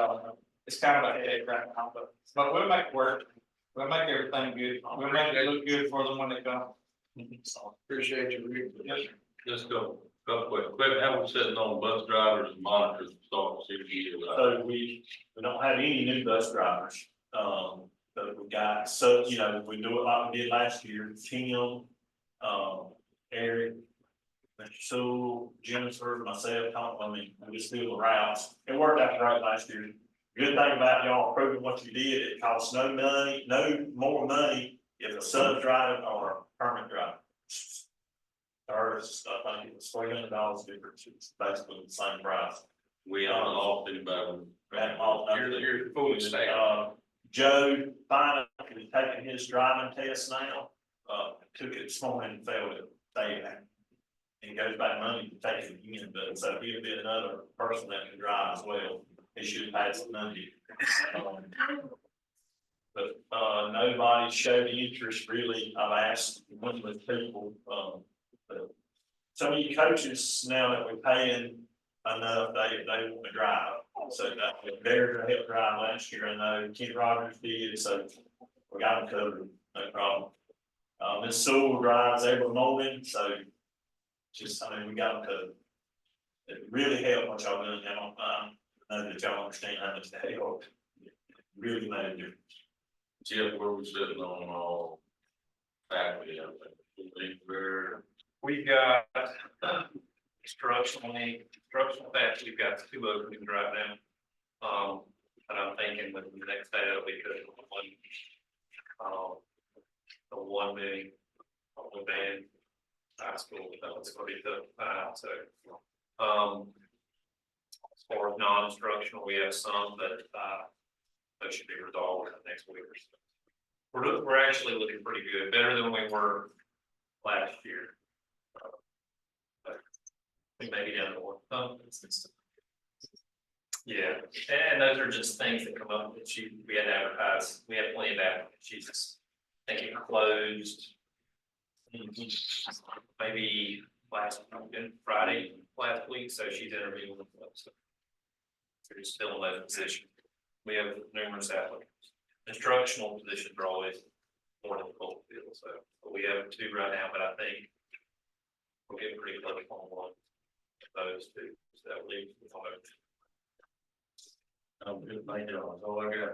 it's kind of a headache right now, but we'll make it work. We'll make everything good, we'll make it look good for them when they come. Appreciate you, Rick. Yes, sir. Just go, quick, how we sitting on bus drivers and monitors and start to see what you do. So we don't have any new bus drivers, but we got, so, you know, we do it like we did last year, Tim, Eric, Mr. Sewell, Jennifer, myself, I mean, we just do the routes. It worked out great last year. Good thing about y'all approving what you did, it costs no money, no more money if a sub driver or a permit driver. Ours, I think it's $300 difference, it's basically the same price. We haven't lost anybody. You're fully staffed. Joe finally taking his driving test now, took it this morning and failed it, and goes back Monday to take it again, but so he'll be another person that can drive as well, he should pass it Monday. But nobody showed interest really, I've asked one of the people, but some of you coaches now that we're paying enough, they want to drive. So that they're to help drive last year, I know Ken Rogers did, so we got them covered, no problem. Miss Sewell drives every morning, so just, I mean, we got them covered. It really helped what y'all doing, I know that y'all understand how much that helped. It really made a difference. Jeff, where we sitting on all faculty, I think, We've got instructional facts, we've got 2 openings right now. And I'm thinking with the next day, it'll be good. The one being only band high school, it's gonna be tough, so. As far as non-instructional, we have some that should be resolved in the next week or so. We're actually looking pretty good, better than we were last year. We may be down to 1. Yeah, and those are just things that come up that we had to advertise, we had plenty of applicants, she's thinking closed. Maybe Friday last week, so she's interviewing with us. So we're still in that position. We have numerous applicants. Instructional positions are always more difficult to fill, so but we have 2 right now, but I think we're getting pretty close on one of those 2, so that leaves the phone. thank you, that's all I got.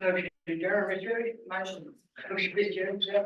So did Jeremy say? Motion. Motion by James, yeah.